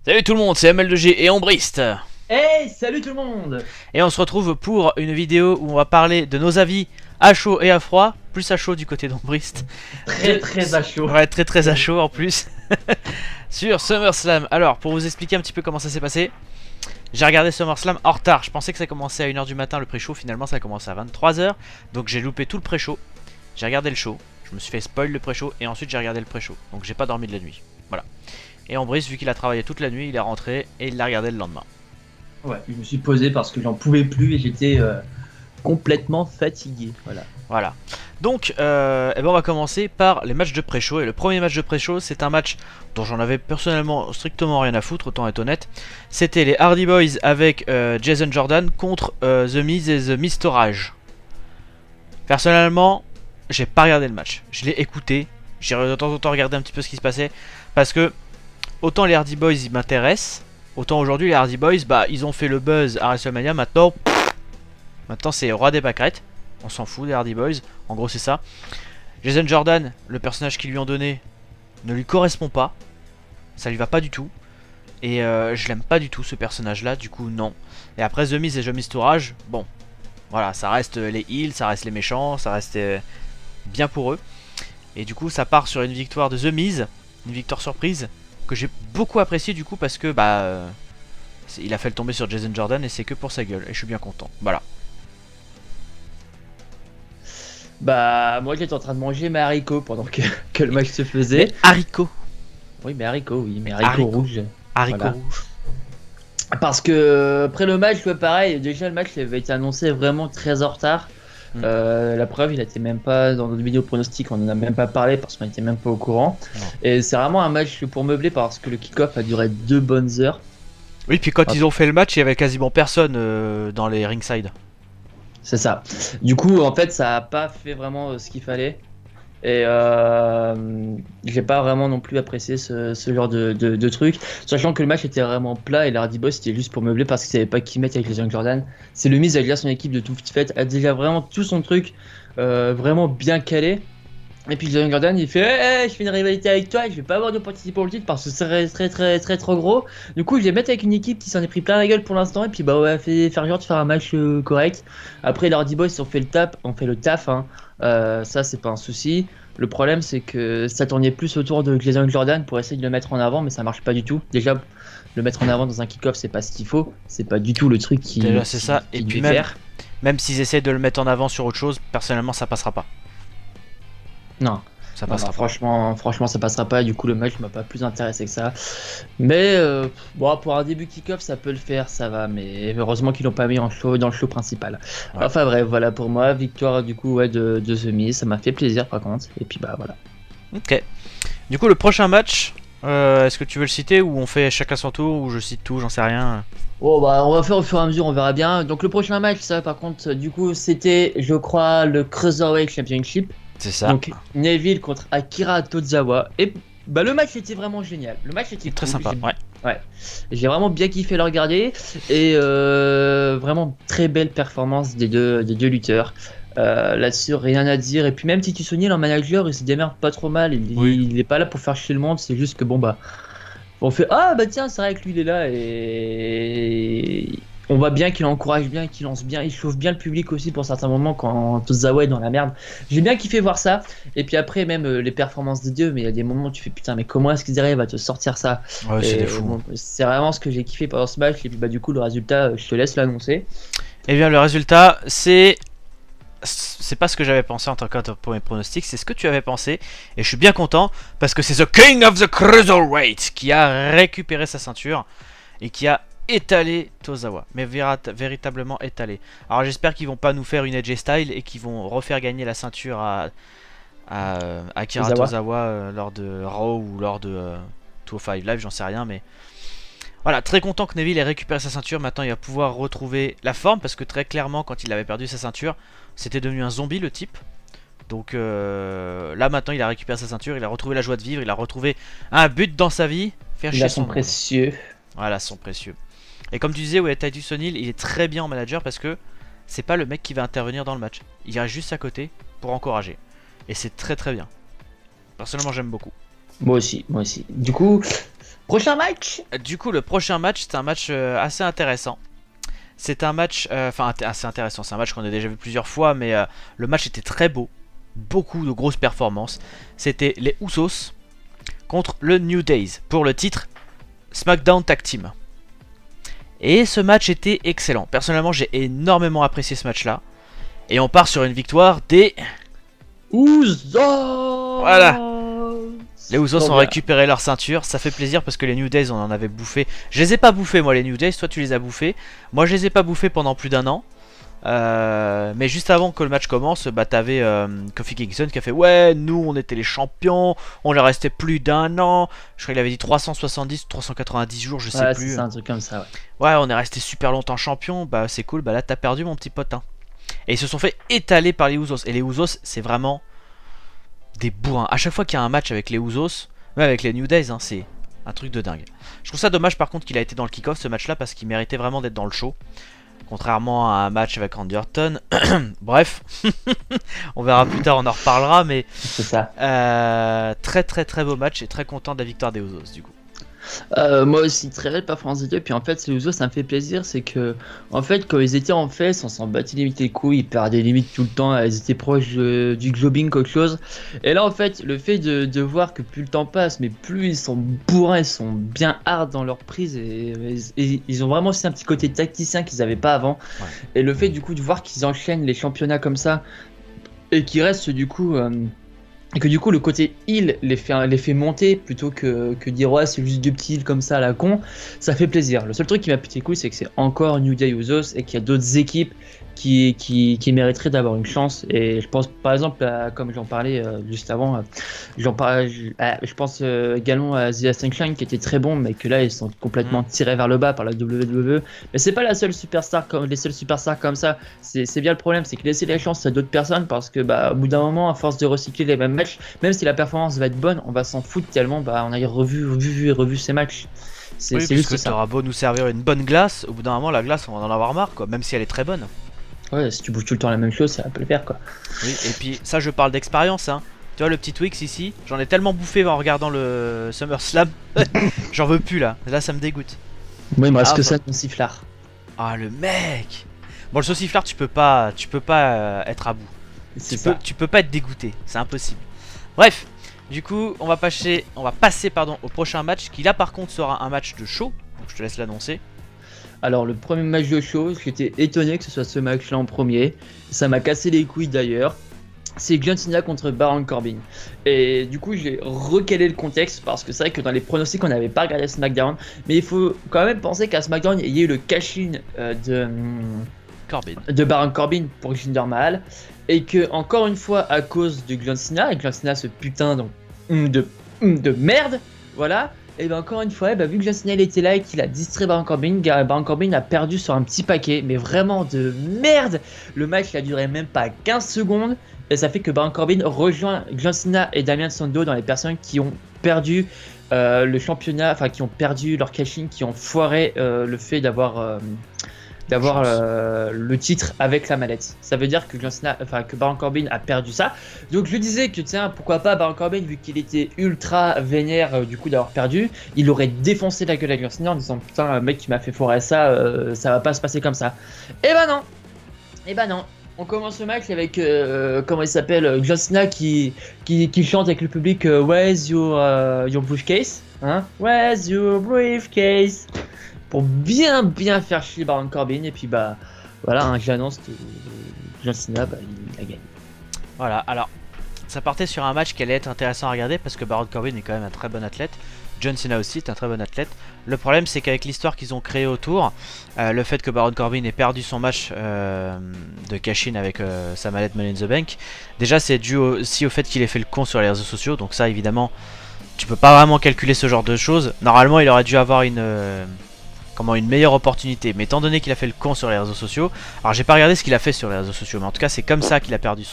Salut tout le monde, c'est ML2G et Ombrist. Hey, salut tout le monde! Et on se retrouve pour une vidéo où on va parler de nos avis à chaud et à froid. Plus à chaud du côté d'Ombrist. Très à chaud. Ouais, très à chaud en plus. Sur SummerSlam. Alors, pour vous expliquer un petit peu comment ça s'est passé. J'ai regardé SummerSlam en retard. Je pensais que ça commençait à 1h du matin le pré-show. Finalement, ça a commencé à 23h. Donc j'ai loupé tout le pré-show. J'ai regardé le show. Je me suis fait spoil le pré-show. Et ensuite, j'ai regardé le pré-show. Donc j'ai pas dormi de la nuit. Voilà. Et Ombrist, vu qu'il a travaillé toute la nuit, il est rentré et il l'a regardé le lendemain. Ouais, je me suis posé parce que j'en pouvais plus et j'étais complètement fatigué. Voilà. Donc, eh ben on va commencer par les matchs de pré-show. Et le premier match de pré-show, c'est un match dont j'en avais personnellement strictement rien à foutre, autant être honnête. C'était les Hardy Boys avec Jason Jordan contre The Miz et The Mistourage. Personnellement, j'ai pas regardé le match. Je l'ai écouté. J'ai de temps en temps regardé un petit peu ce qui se passait. Parce que, autant les Hardy Boys ils m'intéressent, autant aujourd'hui les Hardy Boys, bah ils ont fait le buzz à WrestleMania. Maintenant c'est roi des pâquerettes. On s'en fout des Hardy Boys. En gros c'est ça. Jason Jordan, le personnage qu'ils lui ont donné ne lui correspond pas. Ça lui va pas du tout. Et je l'aime pas du tout ce personnage là. Du coup non. Et après The Miz et The Mistourage, bon. Voilà, ça reste les heels, ça reste les méchants, ça reste bien pour eux. Et du coup ça part sur une victoire de The Miz. Une victoire surprise. Que j'ai beaucoup apprécié du coup parce que il a fait le tomber sur Jason Jordan et c'est que pour sa gueule. Et je suis bien content. Voilà. Bah, moi j'étais en train de manger mes haricots pendant que le match se faisait. Mais haricots. Oui, mais haricots rouges. Haricots Voilà. rouges. Parce que après le match, ouais, pareil, déjà le match avait été annoncé vraiment très en retard. La preuve, il était même pas dans notre vidéo pronostic, on en a même pas parlé parce qu'on était même pas au courant. Non. Et c'est vraiment un match pour meubler parce que le kick-off a duré 2 bonnes heures. Oui, puis quand ils ont fait le match, il y avait quasiment personne dans les ringside. C'est ça. Du coup, en fait, ça a pas fait vraiment ce qu'il fallait. Et j'ai pas vraiment non plus apprécié ce genre de truc. Sachant que le match était vraiment plat et le Hardy Boys c'était juste pour meubler parce qu'ils savaient pas qui mettre avec les Young Jordan. C'est le Miz a déjà son équipe de toute faite, a déjà vraiment tout son truc vraiment bien calé. Et puis Young Jordan il fait hey, je fais une rivalité avec toi, je vais pas avoir d'opportunité pour le titre parce que c'est très trop gros. Du coup je vais mettre avec une équipe qui s'en est pris plein la gueule pour l'instant et puis bah ouais faire genre de faire un match correct. Après les Hardy Boys ils ont fait le taf hein. Ça c'est pas un souci. Le problème c'est que ça tournait plus autour de Jason Jordan pour essayer de le mettre en avant mais ça marche pas du tout. Déjà le mettre en avant dans un kick-off c'est pas ce qu'il faut, c'est pas du tout le truc qui Déjà c'est ça. qui Et puis devait même s'ils essayent de le mettre en avant sur autre chose, personnellement ça passera pas. Non. Ça Non, passera pas. franchement, ça passera pas. Du coup, le match m'a pas plus intéressé que ça. Mais bon, pour un début kick-off, ça peut le faire, ça va. Mais heureusement qu'ils l'ont pas mis dans le show principal. Ouais. Enfin bref, voilà pour moi. Victoire du coup ouais, de The Miz. Ça m'a fait plaisir par contre. Et puis bah voilà. Ok. Du coup, le prochain match, est-ce que tu veux le citer ou on fait chacun son tour ou je cite tout, j'en sais rien. Oh bah on va faire au fur et à mesure, on verra bien. Donc le prochain match, ça par contre, du coup, c'était, je crois, le Cruiserweight Championship. C'est ça. Donc Neville contre Akira Tozawa. Et bah le match était vraiment génial. Le match était Très cool. sympa. Ouais. Ouais. J'ai vraiment bien kiffé le regarder. Et vraiment très belle performance des deux lutteurs. Là-dessus, rien à dire. Et puis même Titus O'Neil en manager, il se démerde pas trop mal. Il est pas là pour faire chier le monde. C'est juste que bon bah. On fait ah bah tiens, c'est vrai que lui il est là et. On voit bien qu'il encourage bien, qu'il lance bien, il chauffe bien le public aussi pour certains moments quand Tozawa est dans la merde. J'ai bien kiffé voir ça. Et puis après, même les performances des dieux, mais il y a des moments où tu fais putain, mais comment est-ce qu'ils arrivent à te sortir ça? Ouais, c'est Et, des fous. bon, c'est vraiment ce que j'ai kiffé pendant ce match. Et puis bah, du coup, le résultat, je te laisse l'annoncer. Et bien, le résultat, c'est pas ce que j'avais pensé en tant que pour mes pronostics, c'est ce que tu avais pensé. Et je suis bien content parce que c'est The King of the Cruiserweight qui a récupéré sa ceinture et qui a étalé Tozawa, mais véritablement étalé. Alors j'espère qu'ils vont pas nous faire une AJ Style et qu'ils vont refaire gagner la ceinture à Akira Tozawa lors de Raw ou lors de 205 Live, j'en sais rien, mais voilà, très content que Neville ait récupéré sa ceinture. Maintenant il va pouvoir retrouver la forme parce que très clairement quand il avait perdu sa ceinture c'était devenu un zombie le type. Donc là maintenant il a récupéré sa ceinture, il a retrouvé la joie de vivre, il a retrouvé un but dans sa vie, faire chier son monde. Précieux. Voilà, son précieux. Et comme tu disais, ouais, Titus O'Neil, il est très bien en manager parce que c'est pas le mec qui va intervenir dans le match. Il reste juste à côté pour encourager. Et c'est très très bien. Personnellement, j'aime beaucoup. Moi aussi, moi aussi. Du coup, prochain match. Du coup, le prochain match, c'est un match assez intéressant. C'est un match, assez intéressant. C'est un match qu'on a déjà vu plusieurs fois, mais le match était très beau. Beaucoup de grosses performances. C'était les Usos contre le New Days pour le titre SmackDown Tag Team. Et ce match était excellent. Personnellement, j'ai énormément apprécié ce match-là. Et on part sur une victoire des... Usos. Voilà. Les Usos Trop ont bien. récupéré leur ceinture, ça fait plaisir parce que les New Days on en avait bouffé. Je les ai pas bouffés moi les New Days, toi tu les as bouffés. Moi je les ai pas bouffés pendant plus d'un an. Mais juste avant que le match commence, bah t'avais Kofi Kingston qui a fait ouais nous on était les champions, on leur restait plus d'un an. Je crois qu'il avait dit 370 ou 390 jours, je sais Ouais, plus. c'est un truc comme ça, ouais. Ouais on est resté super longtemps champion, bah c'est cool, bah là t'as perdu mon petit pote hein. Et ils se sont fait étaler par les Usos. Et les Usos c'est vraiment des bourrins. À chaque fois qu'il y a un match avec les Usos, même avec les New Days, hein, c'est un truc de dingue. Je trouve ça dommage par contre qu'il a été dans le kick-off ce match là parce qu'il méritait vraiment d'être dans le show. Contrairement à un match avec Randy Orton. Bref, on verra plus tard, on en reparlera. Mais C'est ça. très très très beau match et très content de la victoire des Usos du coup. Moi aussi, très belle performance des deux. Puis en fait, les Usos, ça me fait plaisir. C'est que, en fait, quand ils étaient en face, on s'en battait limite les couilles. Ils perdaient limite tout le temps. Ils étaient proches du globing, quelque chose. Et là, en fait, le fait de voir que plus le temps passe, mais plus ils sont bourrins, ils sont bien hard dans leur prise. Et ils ont vraiment aussi un petit côté tacticien qu'ils n'avaient pas avant. Ouais. Et le fait, du coup, de voir qu'ils enchaînent les championnats comme ça. Et qu'ils restent, du coup. Et que du coup le côté heal les fait monter plutôt que dire ouais c'est juste deux petits heals comme ça à la con, ça fait plaisir. Le seul truc qui m'a pété les couilles c'est que c'est encore New Day Usos et qu'il y a d'autres équipes qui mériteraient d'avoir une chance. Et je pense par exemple comme j'en parlais juste avant, je pense également à The Ascension qui était très bon mais que là ils sont complètement tirés vers le bas par la WWE. Mais c'est pas la seule superstar comme les seules superstars comme ça. C'est bien le problème, c'est que laisser la chance à d'autres personnes parce que bah au bout d'un moment à force de recycler les mêmes matchs, même si la performance va être bonne, on va s'en foutre tellement bah on a revu ces matchs. C'est Oui, juste puisque ça. t'auras beau nous servir une bonne glace, au bout d'un moment la glace on va en avoir marre quoi, même si elle est très bonne. Ouais, si tu bouges tout le temps la même chose, ça peut le faire quoi. Oui, et puis ça je parle d'expérience hein. Tu vois le petit Twix ici, j'en ai tellement bouffé en regardant le SummerSlam, j'en veux plus là, là ça me dégoûte. Moi il me reste Ah, que bah. ça de mon sifflard. Ah le mec. Bon le sauciflard tu peux pas être à bout. C'est ça. Tu peux pas être dégoûté, c'est impossible. Bref, du coup on va passer au prochain match qui là par contre sera un match de show, donc je te laisse l'annoncer. Alors le premier match de show, j'étais étonné que ce soit ce match-là en premier. Ça m'a cassé les couilles d'ailleurs. C'est John Cena contre Baron Corbin. Et du coup, j'ai recalé le contexte parce que c'est vrai que dans les pronostics, on n'avait pas regardé SmackDown. Mais il faut quand même penser qu'à SmackDown, il y a eu le cash-in Corbin. de Baron Corbin pour Jinder Mahal. Et que, encore une fois, à cause de John Cena, et John Cena, ce putain de merde, voilà. Et bien encore une fois, vu que John Cena il était là et qu'il a distrait Baron Corbin a perdu sur un petit paquet, mais vraiment de merde. Le match il a duré même pas 15 secondes et ça fait que Baron Corbin rejoint John Cena et Damien Sandow dans les personnes qui ont perdu le championnat, enfin qui ont perdu leur cash-in, qui ont foiré le fait d'avoir le titre avec la mallette. Ça veut dire que que Baron Corbin a perdu ça. Donc je disais que tiens, pourquoi pas Baron Corbin, vu qu'il était ultra vénère du coup d'avoir perdu, il aurait défoncé la gueule à John Cena en disant putain, mec qui m'a fait foirer ça, ça va pas se passer comme ça. Et bah non. On commence le match avec comment il s'appelle, John Cena qui chante avec le public Where's your briefcase, hein? Where's your briefcase? Pour bien faire chier Baron Corbin et puis bah voilà hein, j'annonce que John Cena il a gagné. Voilà, alors ça partait sur un match qui allait être intéressant à regarder parce que Baron Corbin est quand même un très bon athlète. John Cena aussi est un très bon athlète. Le problème c'est qu'avec l'histoire qu'ils ont créée autour, le fait que Baron Corbin ait perdu son match de cash-in avec sa mallette Money in the Bank, déjà c'est dû aussi au fait qu'il ait fait le con sur les réseaux sociaux, donc ça évidemment tu peux pas vraiment calculer ce genre de choses. Normalement il aurait dû avoir une meilleure opportunité, mais étant donné qu'il a fait le con sur les réseaux sociaux, alors j'ai pas regardé ce qu'il a fait sur les réseaux sociaux, mais en tout cas c'est comme ça qu'il a perdu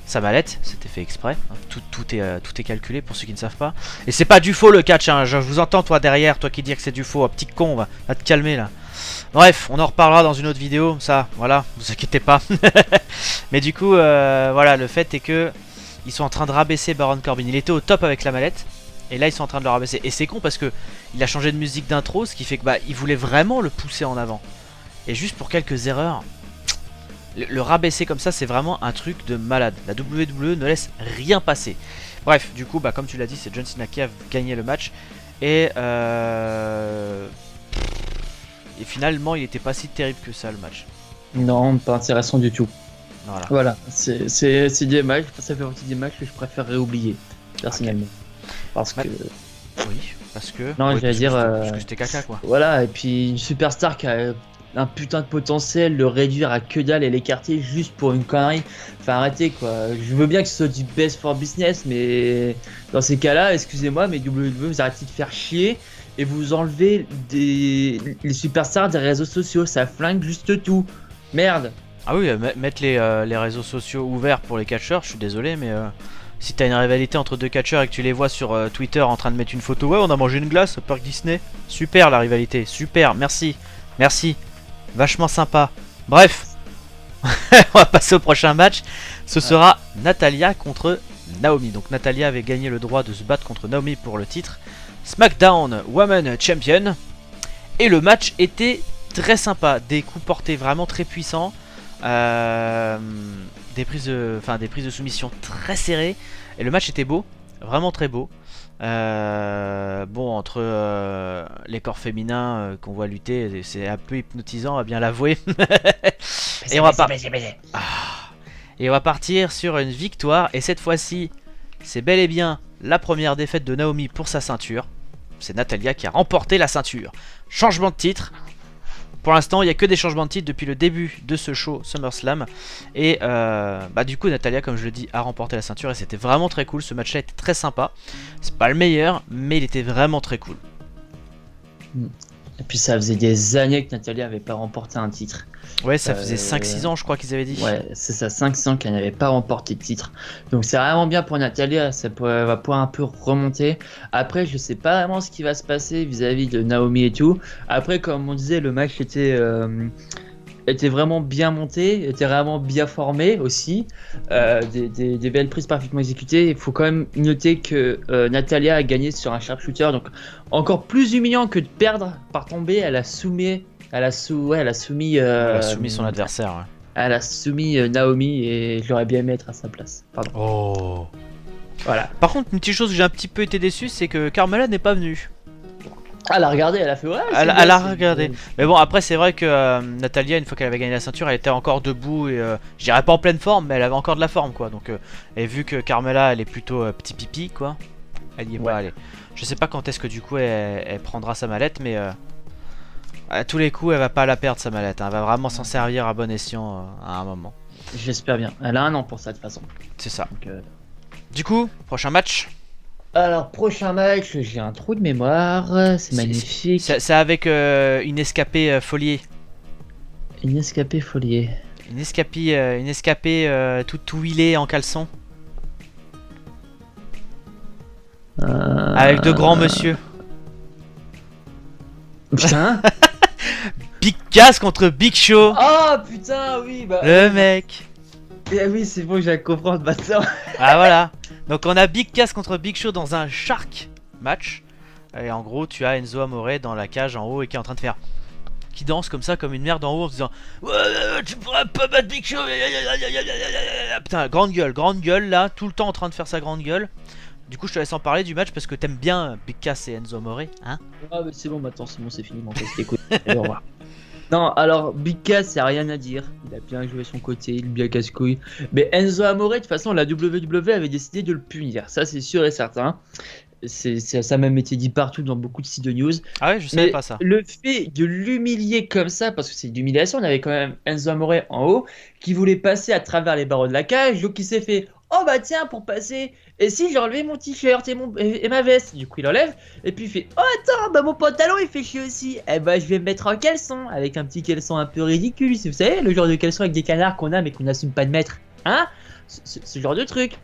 sa mallette, c'était fait exprès, hein. Tout est calculé pour ceux qui ne savent pas. Et c'est pas du faux le catch, hein. Je vous entends toi derrière, toi qui dis que c'est du faux, un petit con, va te calmer là. Bref, on en reparlera dans une autre vidéo, ça, voilà, vous inquiétez pas. Mais du coup, voilà, le fait est que ils sont en train de rabaisser Baron Corbin, il était au top avec la mallette, Et là ils sont en train de le rabaisser. Et c'est con parce que il a changé de musique d'intro, ce qui fait que bah il voulait vraiment le pousser en avant. Et juste pour quelques erreurs, le rabaisser comme ça c'est vraiment un truc de malade. La WWE ne laisse rien passer. Bref, du coup bah comme tu l'as dit, c'est John Cena qui a gagné le match. Et finalement il était pas si terrible que ça le match. Non, pas intéressant du tout. Voilà. C'est des matchs, ça fait partie des matchs que je préférerais oublier, personnellement. Parce que. Oui, parce que. Non, oui, j'allais dire. Parce que c'était caca quoi. Voilà, et puis une superstar qui a un putain de potentiel, le réduire à que dalle et l'écarter juste pour une connerie. Enfin, arrêtez quoi. Je veux bien que ce soit du best for business, mais dans ces cas-là, excusez-moi, mais WWE, vous arrêtez de faire chier et vous enlevez les superstars des réseaux sociaux. Ça flingue juste tout. Merde. Ah oui, mettre les réseaux sociaux ouverts pour les catcheurs, je suis désolé, mais si t'as une rivalité entre deux catcheurs et que tu les vois sur Twitter en train de mettre une photo, ouais, on a mangé une glace au parc Disney. Super la rivalité, super, merci, vachement sympa. Bref, on va passer au prochain match. Ce sera Natalya contre Naomi. Donc Natalya avait gagné le droit de se battre contre Naomi pour le titre SmackDown Women Champion. Et le match était très sympa, des coups portés vraiment très puissants. Des prises de soumission très serrées et le match était beau, vraiment très beau. Bon, entre les corps féminins qu'on voit lutter, c'est un peu hypnotisant, on va bien l'avouer. Et on va partir sur une victoire, et cette fois-ci c'est bel et bien la première défaite de Naomi pour sa ceinture. C'est Natalya qui a remporté la ceinture. Changement de titre. Pour l'instant, il n'y a que des changements de titre depuis le début de ce show SummerSlam. Et du coup, Natalya, comme je le dis, a remporté la ceinture. Et c'était vraiment très cool. Ce match-là était très sympa. C'est pas le meilleur, mais il était vraiment très cool. Et puis ça faisait des années que Natalya n'avait pas remporté un titre. Ouais, ça faisait 5-6 ans, je crois qu'ils avaient dit. Ouais, c'est ça, 5-6 ans qu'elle n'avait pas remporté de titre. Donc c'est vraiment bien pour Natalya, ça va pouvoir un peu remonter. Après, je sais pas vraiment ce qui va se passer vis-à-vis de Naomi et tout. Après, comme on disait, le match était vraiment bien monté, était vraiment bien formé aussi. Des belles prises parfaitement exécutées. Il faut quand même noter que Natalya a gagné sur un sharpshooter. Donc encore plus humiliant que de perdre par tomber, elle a soumis son adversaire. Ouais. Elle a soumis Naomi et j'aurais bien aimé être à sa place. Pardon. Oh. Voilà. Par contre, une petite chose où j'ai un petit peu été déçu, c'est que Carmella n'est pas venue. Elle a regardé, elle a fait ouais. Elle a regardé. Mais bon, après, c'est vrai que Natalya, une fois qu'elle avait gagné la ceinture, elle était encore debout et je dirais pas en pleine forme, mais elle avait encore de la forme quoi. Donc, et vu que Carmella, elle est plutôt petit pipi quoi, elle y est pas allée. Je sais pas quand est-ce que du coup elle prendra sa mallette, mais à tous les coups, elle va pas la perdre sa mallette. Elle va vraiment s'en servir à bon escient à un moment. J'espère bien. Elle a un an pour ça de toute façon. C'est ça. Donc, du coup, prochain match. Alors, prochain match, j'ai un trou de mémoire. C'est magnifique. C'est avec une escapée Follier. Une escapée Follier. Une escapée toute huilée en caleçon. Avec de grands monsieur. Putain. Big Cass contre Big Show. Oh putain, oui. Bah, le mec. Oui, c'est bon, j'ai comprendre maintenant. Ah voilà. Donc on a Big Cass contre Big Show dans un Shark match. Et en gros, tu as Enzo Amore dans la cage en haut et qui est en train de faire, qui danse comme ça, comme une merde en haut en disant ouais, tu pourras pas battre Big Show. Putain, grande gueule là, tout le temps en train de faire sa grande gueule. Du coup, je te laisse en parler du match parce que t'aimes bien Big Cass et Enzo Amore, hein? Ah, mais c'est bon, maintenant, c'est fini, mon test, écoute. Au revoir. Non, alors, Big Cass, il n'y a rien à dire. Il a bien joué son côté, il est bien casse-couille. Mais Enzo Amore, de toute façon, la WWE avait décidé de le punir. Ça, c'est sûr et certain. Ça a même été dit partout dans beaucoup de sites de news. Ah ouais, je savais pas ça. Le fait de l'humilier comme ça, parce que c'est de l'humiliation, on avait quand même Enzo Amore en haut qui voulait passer à travers les barreaux de la cage, donc il s'est fait oh bah tiens, pour passer, et si j'ai enlevé mon t-shirt et ma veste, du coup il enlève, et puis il fait oh attends, bah mon pantalon il fait chier aussi, et bah je vais me mettre en caleçon, avec un petit caleçon un peu ridicule, vous savez, le genre de caleçon avec des canards qu'on a mais qu'on n'assume pas de mettre, hein, ce genre de truc.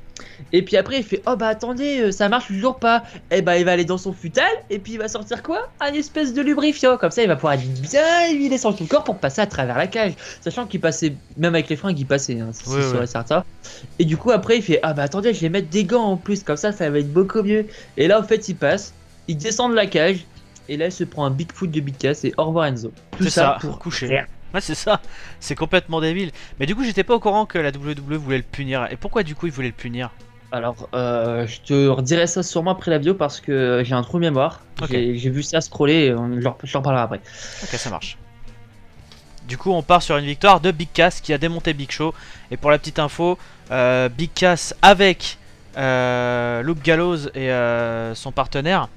Et puis après il fait oh bah attendez ça marche toujours pas. Et bah il va aller dans son futal et puis il va sortir quoi? Un espèce de lubrifiant. Comme ça il va pouvoir bien huiler son tout corps pour passer à travers la cage. Sachant qu'il passait même avec les freins il passait hein, c'est sûr et certain. Et du coup après il fait ah bah attendez je vais mettre des gants en plus comme ça va être beaucoup mieux. Et là en fait il passe, il descend de la cage et là il se prend un Bigfoot de Big Cass et au revoir Enzo. Tout ça pour coucher. rien. Ouais, c'est ça, c'est complètement débile. Mais du coup, j'étais pas au courant que la WWE voulait le punir. Et pourquoi du coup, ils voulaient le punir? Alors, je te redirai ça sûrement après la vidéo parce que j'ai un trou de mémoire. Ok. J'ai vu ça scroller, je leur parlerai après. Ok, ça marche. Du coup, on part sur une victoire de Big Cass qui a démonté Big Show. Et pour la petite info, Big Cass avec Luke Gallows et son partenaire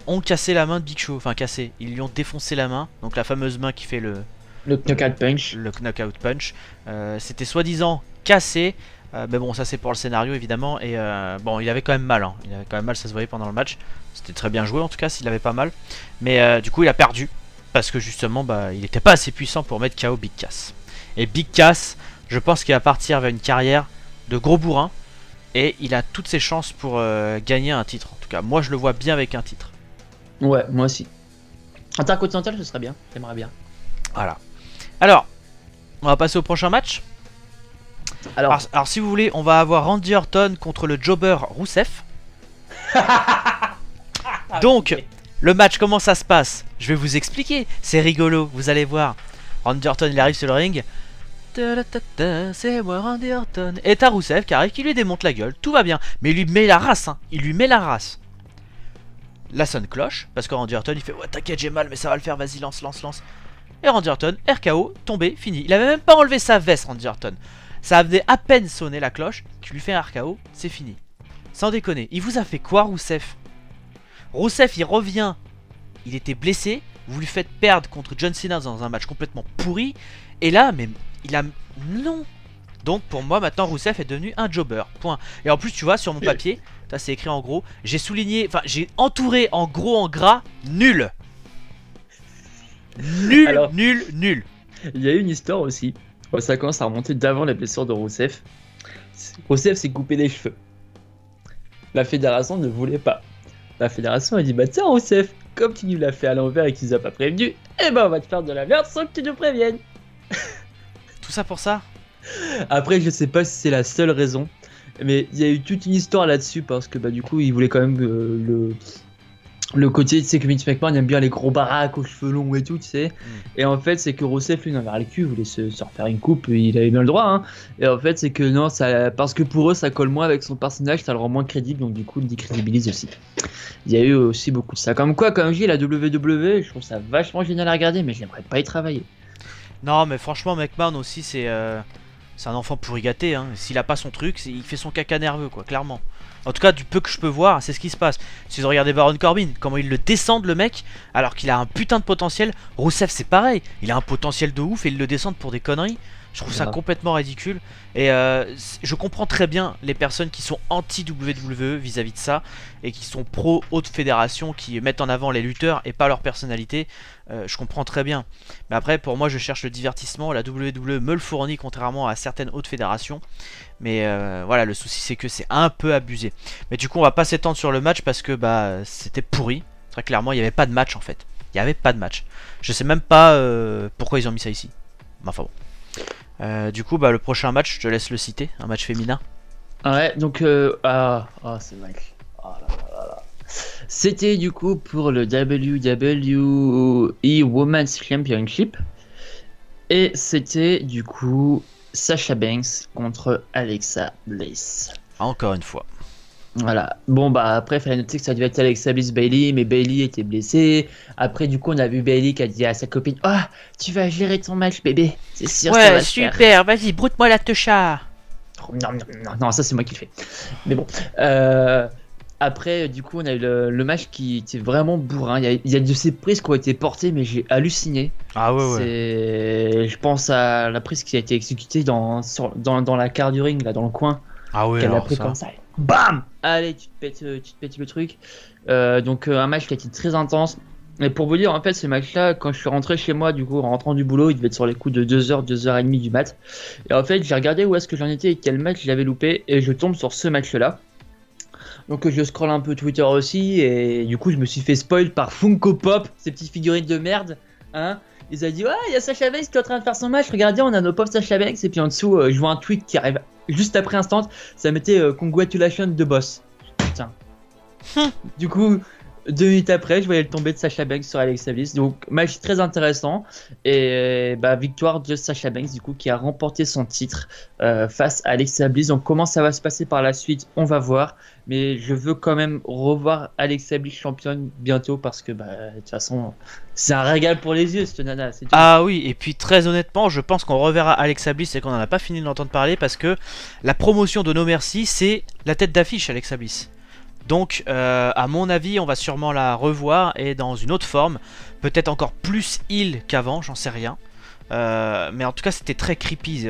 ont cassé la main de Big Show. Enfin, cassé, ils lui ont défoncé la main. Donc la fameuse main qui fait le knockout punch. Le knockout punch. C'était soi-disant cassé. Mais bon, ça c'est pour le scénario évidemment. Et bon, il avait quand même mal. Hein. Il avait quand même mal, ça se voyait pendant le match. C'était très bien joué en tout cas s'il avait pas mal. Mais du coup, il a perdu. Parce que justement, bah, il n'était pas assez puissant pour mettre KO Big Cass. Et Big Cass, je pense qu'il va partir vers une carrière de gros bourrin. Et il a toutes ses chances pour gagner un titre. En tout cas, moi je le vois bien avec un titre. Ouais, moi aussi. Intercontinental, ce serait bien. J'aimerais bien. Voilà. Alors, on va passer au prochain match. Alors, si vous voulez, on va avoir Randy Orton contre le jobber Rusev. Donc, le match, comment ça se passe? Je vais vous expliquer. C'est rigolo, vous allez voir. Randy Orton, il arrive sur le ring. C'est moi Randy Orton. Et t'as Rusev qui arrive, qui lui démonte la gueule. Tout va bien. Mais il lui met la race, hein. Il lui met la race. La sonne cloche, parce que Randy Orton, il fait ouais, t'inquiète, j'ai mal, mais ça va le faire, vas-y, lance. Et Randy Orton, RKO, tombé, fini. Il avait même pas enlevé sa veste, Randy Orton. Ça avait à peine sonné la cloche, qui lui fait un RKO, c'est fini. Sans déconner, il vous a fait quoi, Rusev? Rusev, il revient, il était blessé, vous lui faites perdre contre John Cena dans un match complètement pourri, et là, mais il a... Non. Donc pour moi, maintenant, Rusev est devenu un jobber, point. Et en plus, tu vois, sur mon papier, ça c'est écrit en gros, j'ai souligné, enfin, j'ai entouré en gros, en gras, nul. Nul, alors, nul. Il y a eu une histoire aussi. Ça commence à remonter d'avant la blessure de Rusev. Rusev s'est coupé les cheveux. La fédération ne voulait pas. La fédération a dit bah tiens Rusev, comme tu nous l'as fait à l'envers et qu'ils nous a pas prévenu, eh ben on va te faire de la merde sans que tu nous préviennes. Tout ça pour ça? Après je sais pas si c'est la seule raison, mais il y a eu toute une histoire là-dessus parce que bah du coup ils voulaient quand même le côté, tu sais que Vince McMahon aime bien les gros baraques aux cheveux longs et tout, tu sais. Et en fait, c'est que Rusev, lui, il en avait le cul, il voulait se refaire une coupe, il avait bien le droit, hein. Et en fait, c'est que non, ça, parce que pour eux, ça colle moins avec son personnage, ça le rend moins crédible, donc du coup, il décrédibilise aussi. Il y a eu aussi beaucoup de ça. Comme quoi, comme je dis, la WWE, je trouve ça vachement génial à regarder, mais je n'aimerais pas y travailler. Non, mais franchement, McMahon aussi, c'est un enfant pourri gâté, hein. S'il a pas son truc, il fait son caca nerveux, quoi, clairement. En tout cas, du peu que je peux voir, c'est ce qui se passe. Si vous regardez Baron Corbin, comment ils le descendent le mec, alors qu'il a un putain de potentiel. Rusev c'est pareil, il a un potentiel de ouf et ils le descendent pour des conneries. Je trouve ça complètement ridicule. Et je comprends très bien les personnes qui sont anti-WWE vis-à-vis de ça. Et qui sont pro-haute fédération, qui mettent en avant les lutteurs et pas leur personnalité. Je comprends très bien. Mais après, pour moi, je cherche le divertissement. La WWE me le fournit, contrairement à certaines hautes fédérations. Mais voilà, le souci c'est que c'est un peu abusé. Mais du coup, on va pas s'étendre sur le match parce que bah c'était pourri. Très clairement, il n'y avait pas de match en fait. Il n'y avait pas de match. Je sais même pas pourquoi ils ont mis ça ici. Mais enfin bon. Du coup, bah, le prochain match, je te laisse le citer, un match féminin. Ouais, donc c'est vrai. C'était du coup pour le WWE Women's Championship et c'était du coup Sasha Banks contre Alexa Bliss. Encore une fois. Voilà. Bon bah après, il fallait noter que ça devait être Alexa Bliss Bayley, mais Bayley était blessée. Après du coup, on a vu Bayley qui a dit à sa copine, ah, tu vas gérer ton match, bébé. C'est sûr. Ouais, ça va super. Vas-y, broute-moi la techa. Non, ça c'est moi qui le fais. Mais bon. Après, du coup, on a eu le match qui était vraiment bourrin. Il y a de ces prises qui ont été portées, mais j'ai halluciné. Ah ouais. Je pense à la prise qui a été exécutée dans la quart du ring, là, dans le coin. Ah ouais. Qu'elle a pris comme ça. Bam! Allez, tu te pètes le truc. Donc, un match qui a été très intense. Et pour vous dire, en fait, ce match-là, quand je suis rentré chez moi, du coup, en rentrant du boulot, il devait être sur les coups de 2h, 2h30 du mat. Et en fait, j'ai regardé où est-ce que j'en étais et quel match j'avais loupé, et je tombe sur ce match-là. Donc je scrolle un peu Twitter aussi, et du coup, je me suis fait spoil par Funko Pop, ces petites figurines de merde, hein. Ils ont dit, ouais, il y a Sasha Banks qui est en train de faire son match, regardez, on a nos pauvres Sasha Banks, et puis en dessous, je vois un tweet qui arrive juste après instant, ça mettait Congratulations de boss. Putain. Du coup, 2 minutes après, je voyais le tomber de Sasha Banks sur Alexa Bliss. Donc, match très intéressant. Et bah, victoire de Sasha Banks, du coup, qui a remporté son titre face à Alexa Bliss. Donc, comment ça va se passer par la suite, on va voir. Mais je veux quand même revoir Alexa Bliss championne bientôt parce que, bah, de toute façon, c'est un régal pour les yeux, cette nana. C'est tout. Ah oui, et puis très honnêtement, je pense qu'on reverra Alexa Bliss et qu'on n'en a pas fini de l'entendre parler parce que la promotion de No Mercy, c'est la tête d'affiche Alexa Bliss. Donc, à mon avis, on va sûrement la revoir et dans une autre forme, peut-être encore plus heal qu'avant, j'en sais rien. Mais en tout cas, c'était très creepy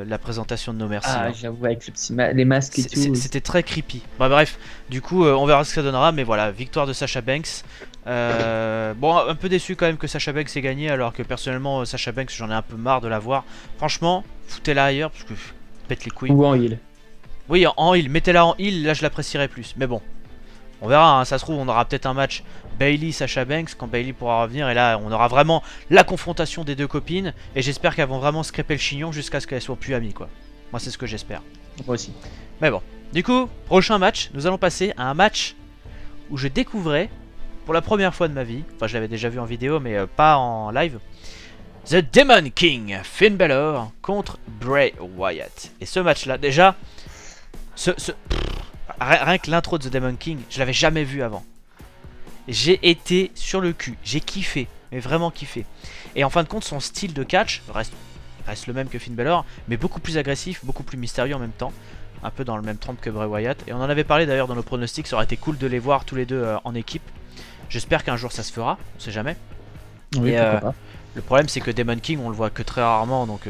la présentation de No Mercy. Ah, hein. j'avoue, avec le petit les masques et tout. C'était très creepy. Bah, bref, du coup, on verra ce que ça donnera. Mais voilà, victoire de Sasha Banks. Bon, un peu déçu quand même que Sasha Banks ait gagné, alors que personnellement, Sasha Banks, j'en ai un peu marre de la voir. Franchement, foutez-la ailleurs parce que pète les couilles. Ou en heal. Oui, en heal, mettez-la en heal, là je l'apprécierais plus. Mais bon. On verra, hein, ça se trouve on aura peut-être un match Bayley-Sasha Banks quand Bayley pourra revenir et là on aura vraiment la confrontation des deux copines et j'espère qu'elles vont vraiment scraper le chignon jusqu'à ce qu'elles soient plus amies quoi. Moi c'est ce que j'espère. Moi aussi. Mais bon, du coup, prochain match, nous allons passer à un match où je découvrais pour la première fois de ma vie, enfin je l'avais déjà vu en vidéo mais pas en live, The Demon King, Finn Balor contre Bray Wyatt. Et ce match là déjà, rien que l'intro de The Demon King, je l'avais jamais vu avant. J'ai été sur le cul, j'ai kiffé, mais vraiment kiffé. Et en fin de compte, son style de catch reste le même que Finn Balor, mais beaucoup plus agressif, beaucoup plus mystérieux en même temps. Un peu dans le même trempe que Bray Wyatt. Et on en avait parlé d'ailleurs dans nos pronostics, ça aurait été cool de les voir tous les deux en équipe. J'espère qu'un jour ça se fera, on sait jamais. Oui, Et pourquoi pas. le problème c'est que Demon King on le voit que très rarement, donc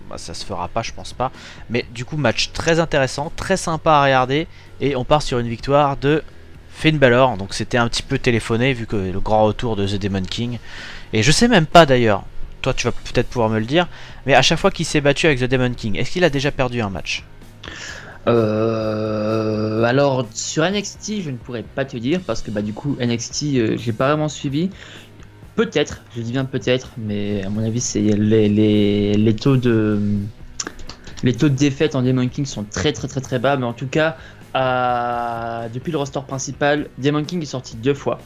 bah, ça se fera pas, je pense pas. Mais du coup, match très intéressant, très sympa à regarder. Et on part sur une victoire de Finn Balor. Donc c'était un petit peu téléphoné vu que le grand retour de The Demon King. Et je sais même pas d'ailleurs, toi tu vas peut-être pouvoir me le dire, mais à chaque fois qu'il s'est battu avec The Demon King, est-ce qu'il a déjà perdu un match? Alors sur NXT, je ne pourrais pas te dire parce que bah du coup NXT, j'ai pas vraiment suivi. Peut-être, je dis bien peut-être, mais à mon avis, c'est les taux de défaite en Demon King sont très bas. Mais en tout cas, depuis le roster principal, Demon King est sorti 2 fois.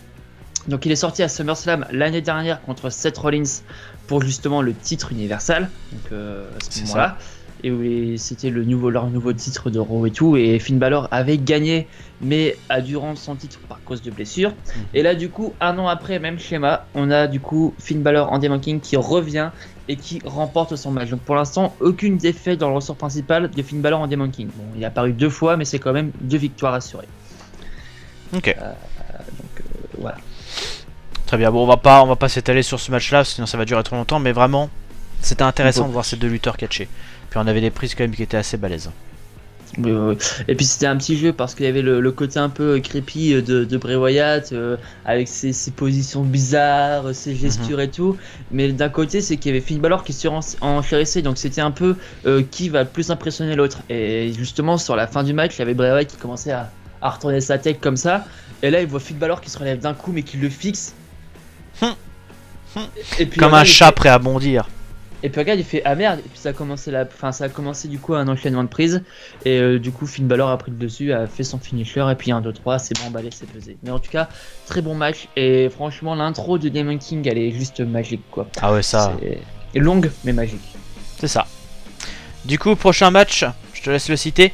Donc il est sorti à SummerSlam l'année dernière contre Seth Rollins pour justement le titre universal. Donc à ce moment-là. Et où c'était leur nouveau titre de Raw et tout. Et Finn Balor avait gagné, mais a dû rendre son titre par cause de blessure. Et là, du coup, un an après, même schéma, on a du coup Finn Balor en Demon King qui revient et qui remporte son match. Donc pour l'instant, aucune défaite dans le ressort principal de Finn Balor en Demon King. Bon, il est apparu 2 fois, mais c'est quand même 2 victoires assurées. Ok. Voilà. Très bien, bon on va pas s'étaler sur ce match là, sinon ça va durer trop longtemps, mais vraiment, c'était intéressant de voir ces deux lutteurs catchés. Puis on avait des prises quand même qui étaient assez balèzes. Oui. Et puis c'était un petit jeu parce qu'il y avait le côté un peu creepy de Bray Wyatt avec ses positions bizarres, ses gestures et tout. Mais d'un côté, c'est qu'il y avait Finn Balor qui se enchérissait, donc c'était un peu qui va le plus impressionner l'autre. Et justement, sur la fin du match, il y avait Bray Wyatt qui commençait à retourner sa tête comme ça. Et là, il voit Finn Balor qui se relève d'un coup, mais qui le fixe. Et puis, comme un chat prêt à bondir. Et puis regarde, il fait ah merde, et puis ça a commencé du coup un enchaînement de prises, et du coup Finn Balor a pris le dessus, a fait son finisher, et puis 1, 2, 3, c'est bon emballé, c'est pesé. Mais en tout cas, très bon match, et franchement l'intro de Demon King elle est juste magique quoi. Ah ouais, ça. C'est longue mais magique. C'est ça. Du coup, prochain match, je te laisse le citer.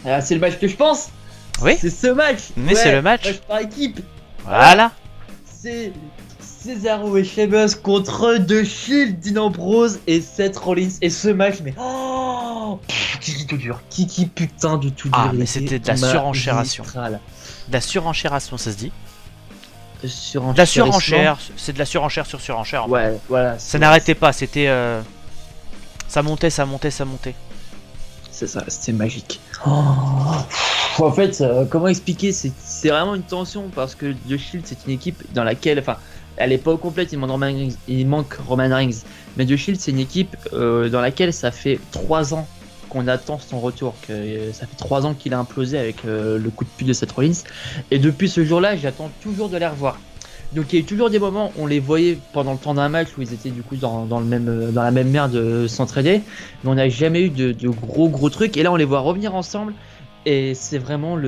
Ah, c'est le match que je pense. Oui. C'est ce match. Mais c'est le match par équipe. Voilà. C'est Cesaro et Sheamus contre The Shield, Dean Ambrose et Seth Rollins. Et ce match, mais Kiki tout dur. Kiki putain du tout dur. Ah, mais c'était de la surenchération. Magistral. De la surenchération, ça se dit. De la surenchère, c'est de la surenchère sur surenchère. Ouais, voilà. Ça n'arrêtait pas, c'était. Ça montait. C'est ça, c'était magique. En fait, comment expliquer, c'est vraiment une tension parce que The Shield c'est une équipe dans laquelle, enfin, elle est pas complète, il manque Roman Reigns, mais The Shield c'est une équipe dans laquelle ça fait 3 ans qu'on attend son retour, que ça fait 3 ans qu'il a implosé avec le coup de pute de Seth Rollins, et depuis ce jour-là, j'attends toujours de les revoir. Donc il y a eu toujours des moments où on les voyait pendant le temps d'un match où ils étaient du coup dans la même merde s'entraider, mais on n'a jamais eu de gros trucs, et là on les voit revenir ensemble. Et c'est vraiment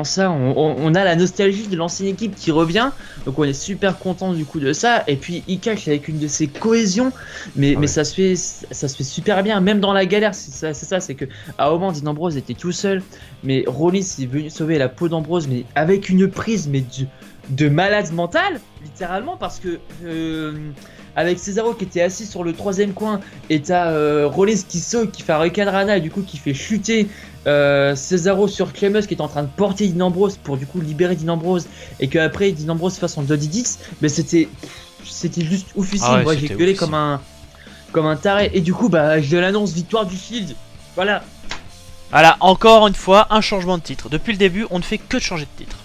ça. On a la nostalgie de l'ancienne équipe qui revient, donc on est super content du coup de ça. Et puis il cache avec une de ses cohésions, mais ça se fait super bien, même dans la galère. C'est ça, c'est que à un moment Dean Ambrose était tout seul, mais Rollins est venu sauver la peau d'Ambrose, mais avec une prise de malade mental, littéralement, parce que avec Cesaro qui était assis sur le 3ème coin, et t'as Rollins qui saute, qui fait un Recanrana, et du coup qui fait chuter Cesaro sur Sheamus qui est en train de porter Dean Ambrose pour du coup libérer Dean Ambrose, et qu'après Dean Ambrose fasse son Doddy Dix, mais c'était juste oufissime. Ah ouais, moi j'ai gueulé comme un taré, et du coup je l'annonce, victoire du Shield. Voilà, encore une fois, un changement de titre. Depuis le début, on ne fait que de changer de titre.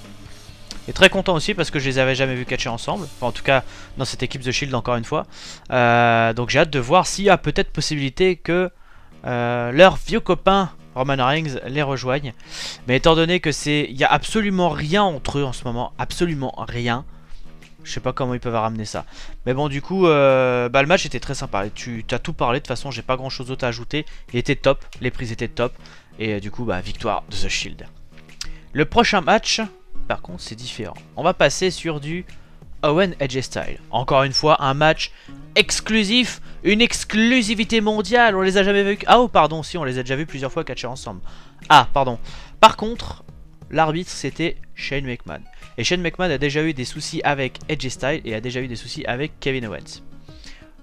Et très content aussi parce que je les avais jamais vus catcher ensemble. Enfin, en tout cas, dans cette équipe The Shield, encore une fois. Donc j'ai hâte de voir s'il y a peut-être possibilité que leur vieux copain Roman Reigns les rejoigne. Mais étant donné que il y a absolument rien entre eux en ce moment, absolument rien. Je sais pas comment ils peuvent ramener ça. Mais bon, du coup, le match était très sympa. Tu as tout parlé. De toute façon, j'ai pas grand chose d'autre à ajouter. Il était top, les prises étaient top. Et du coup, victoire de The Shield. Le prochain match, par contre, c'est différent. On va passer sur du Owen Edge Style. Encore une fois, un match exclusif, une exclusivité mondiale. On les a jamais vus. Ah oh, pardon, si, on les a déjà vus plusieurs fois catcher ensemble. Ah, pardon. Par contre, l'arbitre, c'était Shane McMahon. Et Shane McMahon a déjà eu des soucis avec Edge Style et a déjà eu des soucis avec Kevin Owens.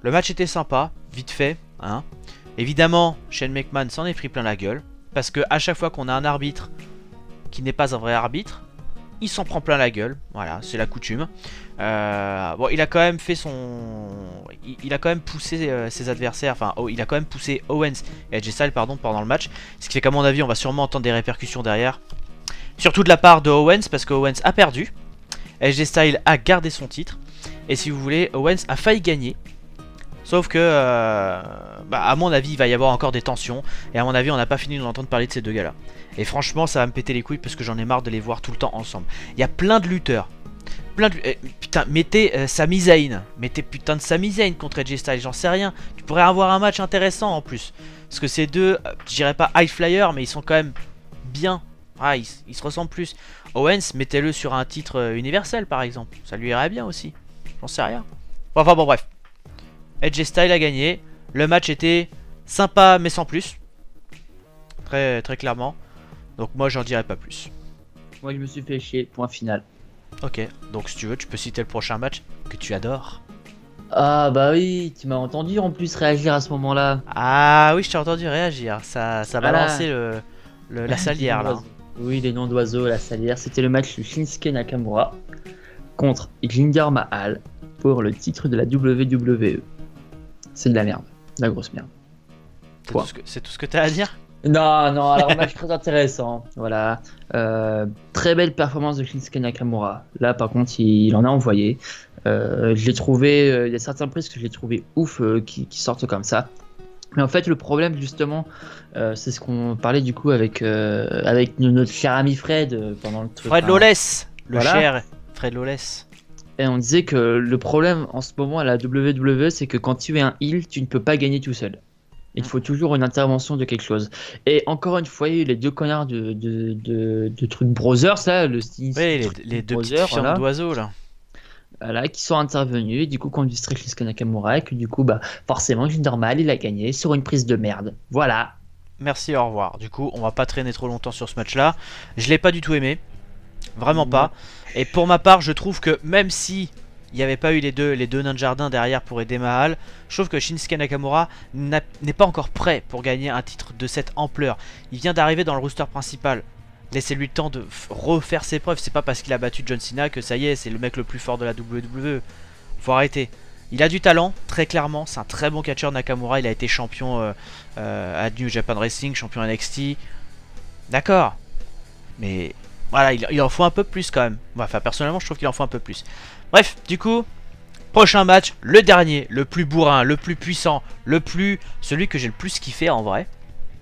Le match était sympa, vite fait, hein. Évidemment, Shane McMahon s'en est pris plein la gueule. Parce que à chaque fois qu'on a un arbitre qui n'est pas un vrai arbitre, il s'en prend plein la gueule. Voilà, c'est la coutume. Bon, il a quand même fait il a quand même poussé ses adversaires. Enfin, il a quand même poussé Owens et Edge Styles, pardon, pendant le match. Ce qui fait qu'à mon avis, on va sûrement entendre des répercussions derrière. Surtout de la part de Owens, parce que Owens a perdu. Edge Styles a gardé son titre. Et si vous voulez, Owens a failli gagner. Sauf que, à mon avis, il va y avoir encore des tensions. Et à mon avis, on n'a pas fini d'entendre parler de ces deux gars-là. Et franchement, ça va me péter les couilles parce que j'en ai marre de les voir tout le temps ensemble. Il y a plein de lutteurs. Putain, mettez Sami Zayn. Mettez putain de Sami Zayn contre Edge Styles, j'en sais rien. Tu pourrais avoir un match intéressant en plus. Parce que ces deux, je dirais pas high flyer, mais ils sont quand même bien. Ah, ils se ressemblent plus. Owens, mettez-le sur un titre universel par exemple. Ça lui irait bien aussi. J'en sais rien. Enfin bon, bref. Edge Styles a gagné. Le match était sympa mais sans plus. Très, très clairement. Donc moi j'en dirai pas plus. Moi je me suis fait chier, point final. Ok, donc si tu veux tu peux citer le prochain match que tu adores. Ah bah oui, tu m'as entendu en plus réagir à ce moment-là. Ah oui, je t'ai entendu réagir. Ça Voilà. balançait la salière là. Oui, les noms d'oiseaux, la salière. C'était le match de Shinsuke Nakamura contre Jinder Mahal pour le titre de la WWE. C'est de la merde, de la grosse merde. C'est tout ce que t'as à dire? Non, alors un match très intéressant. Voilà. Très belle performance de Shinsuke Nakamura. Là, par contre, il en a envoyé. Je l'ai trouvé, il y a certains prises que je l'ai trouvé ouf qui sortent comme ça. Mais en fait, le problème, justement, c'est ce qu'on parlait du coup avec notre cher ami Fred pendant le truc. Fred Lawless, cher Fred Lawless. Et on disait que le problème en ce moment à la WWE, c'est que quand tu es un heel, tu ne peux pas gagner tout seul. Il faut toujours une intervention de quelque chose. Et encore une fois, il y a eu les deux connards de trucs Brothers, là, le style. Oui, les deux petites fientes d'oiseaux, là. Voilà, qui sont intervenus, et du coup, qu'on distrait Shinsuke Nakamura, et que du coup, forcément, Jinder Mahal, il a gagné sur une prise de merde. Voilà. Merci, au revoir. Du coup, on va pas traîner trop longtemps sur ce match-là. Je l'ai pas du tout aimé. Vraiment pas. Et pour ma part, je trouve que même si il n'y avait pas eu les deux nains de jardin derrière pour aider Mahal, je trouve que Shinsuke Nakamura n'est pas encore prêt pour gagner un titre de cette ampleur. Il vient d'arriver dans le roster principal. Laissez-lui le temps de refaire ses preuves. C'est pas parce qu'il a battu John Cena que ça y est, c'est le mec le plus fort de la WWE. Faut arrêter. Il a du talent, très clairement. C'est un très bon catcheur Nakamura. Il a été champion à New Japan Wrestling, champion NXT. D'accord. Mais voilà, il en faut un peu plus quand même. Enfin, personnellement, je trouve qu'il en faut un peu plus. Bref, du coup, prochain match, le dernier, le plus bourrin, le plus puissant, celui que j'ai le plus kiffé en vrai,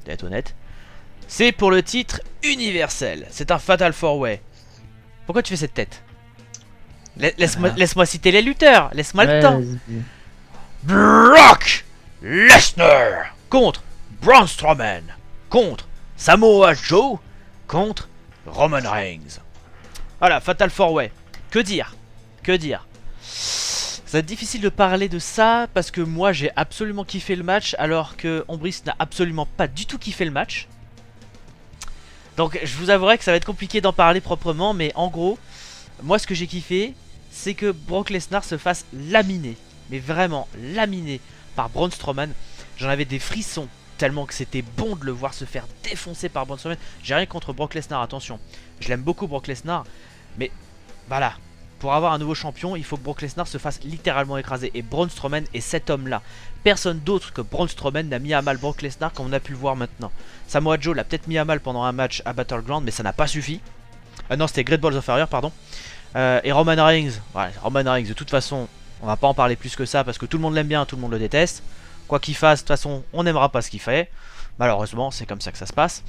d'être honnête. C'est pour le titre universel. C'est un Fatal 4-Way. Pourquoi tu fais cette tête? Laisse-moi citer les lutteurs. Laisse-moi le temps. Brock Lesnar contre Braun Strowman contre Samoa Joe contre Roman Reigns. Voilà, Fatal 4-Way. Que dire? Ça va être difficile de parler de ça parce que moi j'ai absolument kiffé le match alors que Ombris n'a absolument pas du tout kiffé le match. Donc je vous avouerai que ça va être compliqué d'en parler proprement, mais en gros, moi ce que j'ai kiffé, c'est que Brock Lesnar se fasse laminer, mais vraiment laminer par Braun Strowman. J'en avais des frissons tellement que c'était bon de le voir se faire défoncer par Braun Strowman. J'ai rien contre Brock Lesnar, attention, je l'aime beaucoup Brock Lesnar, mais voilà, pour avoir un nouveau champion, il faut que Brock Lesnar se fasse littéralement écraser. Et Braun Strowman est cet homme-là. Personne d'autre que Braun Strowman n'a mis à mal Brock Lesnar comme on a pu le voir maintenant. Samoa Joe l'a peut-être mis à mal pendant un match à Battleground, mais ça n'a pas suffi. Non, c'était Great Balls of Fire, pardon. Et Roman Reigns, voilà, Roman Reigns, de toute façon, on va pas en parler plus que ça parce que tout le monde l'aime bien, tout le monde le déteste. Quoi qu'il fasse, de toute façon, on n'aimera pas ce qu'il fait. Malheureusement, c'est comme ça que ça se passe.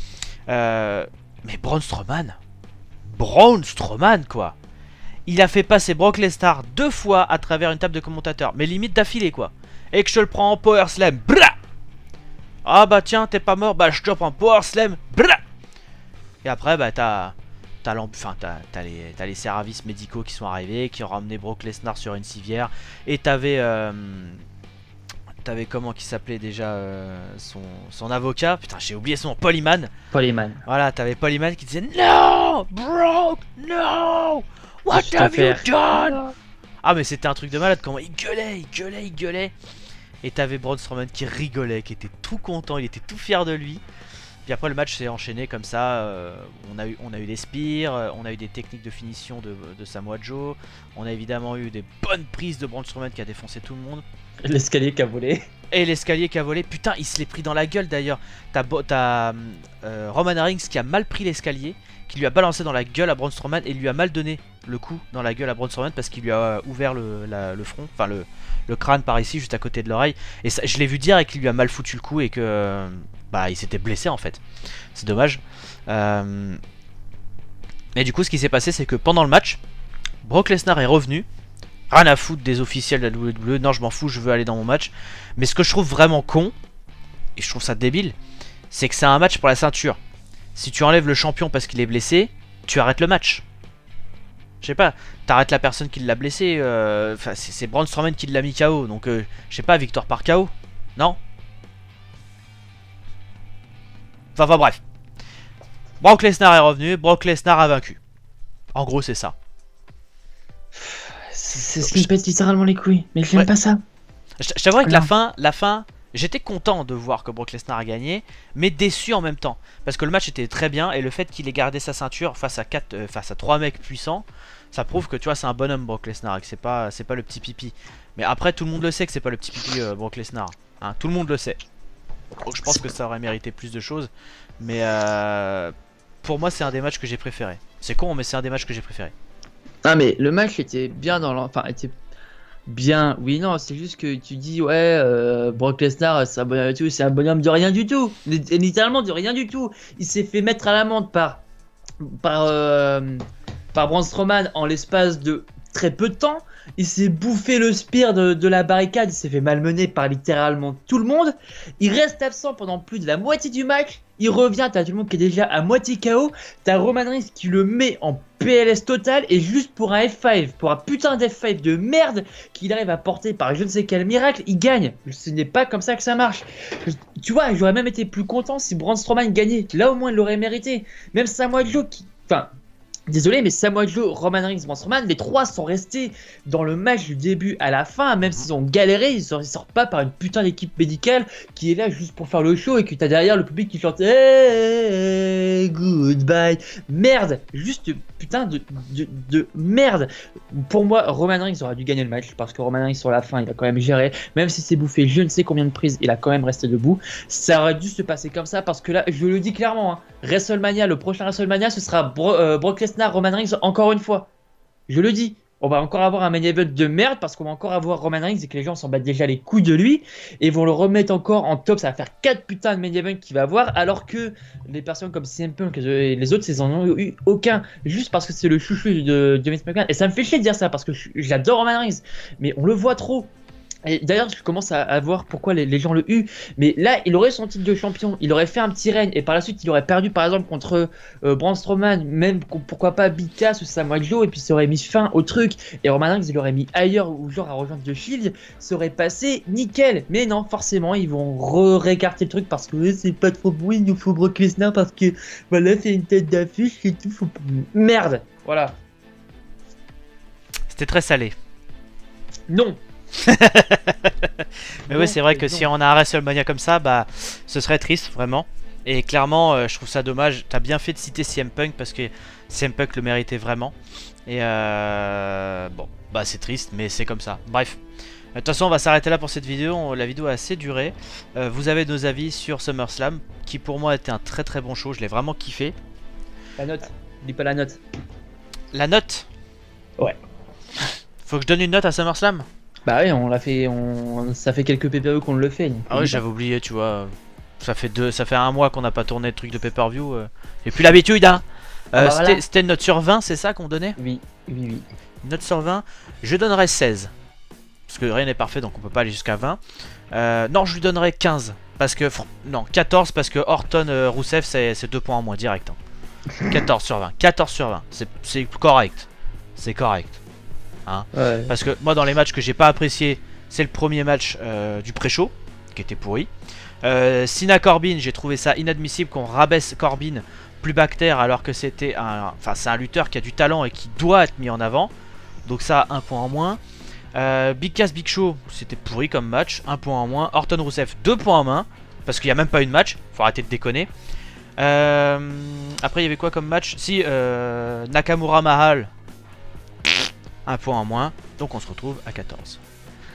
Mais Braun Strowman, quoi. Il a fait passer Brock Lesnar 2 fois à travers une table de commentateurs, mais limite d'affilée, quoi. Et que je te le prends en Power Slam, blah. Ah bah tiens, t'es pas mort, bah je te prends en Power Slam, blah. Et après, bah t'as les services médicaux qui sont arrivés, qui ont ramené Brock Lesnar sur une civière. Et t'avais comment qui s'appelait déjà son avocat. Putain, j'ai oublié son nom, Paul Heyman. Voilà, t'avais Paul Heyman qui disait No, Brock, no, what have you done? Ah mais c'était un truc de malade, comment il gueulait. Et t'avais Braun Strowman qui rigolait, qui était tout content, il était tout fier de lui. Puis après le match s'est enchaîné comme ça, on a eu des spears, on a eu des techniques de finition de Samoa Joe, on a évidemment eu des bonnes prises de Braun Strowman qui a défoncé tout le monde. L'escalier qui a volé. Et l'escalier qui a volé, putain il se l'est pris dans la gueule d'ailleurs. T'as Roman Reigns qui a mal pris l'escalier, qui lui a balancé dans la gueule à Braun Strowman et lui a mal donné le coup dans la gueule à Braun Strowman parce qu'il lui a ouvert le front, enfin le crâne par ici juste à côté de l'oreille. Et ça, je l'ai vu dire et qu'il lui a mal foutu le coup et que bah il s'était blessé en fait. C'est dommage. Et du coup ce qui s'est passé c'est que pendant le match, Brock Lesnar est revenu. Rien à foutre des officiels de la WWE, non je m'en fous, je veux aller dans mon match. Mais ce que je trouve vraiment con, et je trouve ça débile, c'est que c'est un match pour la ceinture. Si tu enlèves le champion parce qu'il est blessé, tu arrêtes le match. Je sais pas, t'arrêtes la personne qui l'a blessé, c'est Braun Strowman qui l'a mis KO, donc je sais pas, victoire par KO, non? Enfin bref. Brock Lesnar est revenu, Brock Lesnar a vaincu. En gros c'est ça. C'est ce qui me pète littéralement les couilles, mais j'aime pas ça. Je t'avouerais que la fin, j'étais content de voir que Brock Lesnar a gagné, mais déçu en même temps. Parce que le match était très bien, et le fait qu'il ait gardé sa ceinture face à 3 mecs puissants, ça prouve que tu vois c'est un bonhomme Brock Lesnar, et que c'est pas le petit pipi. Mais après tout le monde le sait que c'est pas le petit pipi Brock Lesnar, hein, tout le monde le sait. Donc je pense que ça aurait mérité plus de choses, mais pour moi c'est un des matchs que j'ai préféré. C'est con mais c'est un des matchs que j'ai préféré. Ah mais le match était bien était bien, oui non, c'est juste que tu dis ouais Brock Lesnar c'est un bonhomme de rien du tout, littéralement de rien du tout. Il s'est fait mettre à l'amende par Braun Strowman en l'espace de très peu de temps. Il s'est bouffé le spear de la barricade, il s'est fait malmener par littéralement tout le monde. Il reste absent pendant plus de la moitié du match. Il revient, t'as tout le monde qui est déjà à moitié KO. T'as Roman Reigns qui le met en PLS total. Et juste pour un F5, pour un putain d'F5 de merde qu'il arrive à porter par je ne sais quel miracle, il gagne. Ce n'est pas comme ça que ça marche. Tu vois, j'aurais même été plus content si Braun Strowman gagnait. Là au moins il l'aurait mérité. Même Samoa Joe qui... Enfin... Désolé, mais Samoa Joe, Roman Reigns, Braun Strowman, les trois sont restés dans le match du début à la fin, même s'ils ont galéré, ils sortent pas par une putain d'équipe médicale qui est là juste pour faire le show et que t'as derrière le public qui chante hey, goodbye. Merde, juste putain de merde. Pour moi, Roman Reigns aurait dû gagner le match parce que Roman Reigns sur la fin, il a quand même géré, même si c'est bouffé je ne sais combien de prises, il a quand même resté debout. Ça aurait dû se passer comme ça parce que là, je le dis clairement, hein, WrestleMania, le prochain WrestleMania, ce sera Brock Lesnar, Roman Reigns encore une fois. Je le dis. On va encore avoir un main event de merde parce qu'on va encore avoir Roman Reigns et que les gens s'en battent déjà les couilles de lui et vont le remettre encore en top. Ça va faire 4 putains de main event qu'il va avoir alors que les personnes comme CM Punk et les autres, ils en ont eu aucun juste parce que c'est le chouchou de Vince McMahon. Et ça me fait chier de dire ça parce que j'adore Roman Reigns, mais on le voit trop. Et d'ailleurs, je commence à voir pourquoi les gens le huent. Mais là, il aurait son titre de champion, il aurait fait un petit règne, et par la suite, il aurait perdu par exemple contre Braun Strowman, même pourquoi pas Big Cass ou Samoa Joe, et puis ça aurait mis fin au truc. Et Roman Reigns, il l'aurait mis ailleurs, ou genre à rejoindre The Shield, ça aurait passé nickel. Mais non, forcément, ils vont récarter le truc parce que c'est pas trop beau, il nous faut Brock Lesnar parce que voilà, c'est une tête d'affiche et tout. Merde, voilà. C'était très salé. Non. Mais oui, c'est vrai que si on a un WrestleMania comme ça, bah ce serait triste vraiment. Et clairement, je trouve ça dommage. T'as bien fait de citer CM Punk parce que CM Punk le méritait vraiment. Et bon, bah c'est triste, mais c'est comme ça. Bref. De toute façon, on va s'arrêter là pour cette vidéo. La vidéo a assez duré. Vous avez nos avis sur SummerSlam, qui pour moi était un très très bon show. Je l'ai vraiment kiffé. La note. Dis pas la note. La note. Ouais. Faut que je donne une note à SummerSlam. Bah oui, on l'a fait, ça fait quelques pay-per-view qu'on le fait. Ah ouais, j'avais oublié, tu vois. Ça fait un mois qu'on n'a pas tourné de truc de pay-per-view. J'ai plus l'habitude, hein. Voilà. C'était une note sur 20, c'est ça qu'on donnait? Oui. Une note sur 20, je donnerais 16. Parce que rien n'est parfait, donc on peut pas aller jusqu'à 20. Non, je lui donnerais 15. Parce que... Non, 14 parce que Orton Rousseff, c'est 2 points en moins direct. Hein. 14 sur 20. 14 sur 20. C'est correct. C'est correct. Hein. Ouais. Parce que moi dans les matchs que j'ai pas apprécié, c'est le premier match du pré-show qui était pourri. Cena Corbin, j'ai trouvé ça inadmissible qu'on rabaisse Corbin plus bactère alors que c'était c'est un lutteur qui a du talent et qui doit être mis en avant. Donc ça, 1 point en moins. Big Cass Big Show, c'était pourri comme match, 1 point en moins. Orton Rousseff, 2 points en moins parce qu'il n'y a même pas eu de match, faut arrêter de déconner. Après il y avait quoi comme match? Si, Nakamura Mahal, 1 point en moins, donc on se retrouve à 14.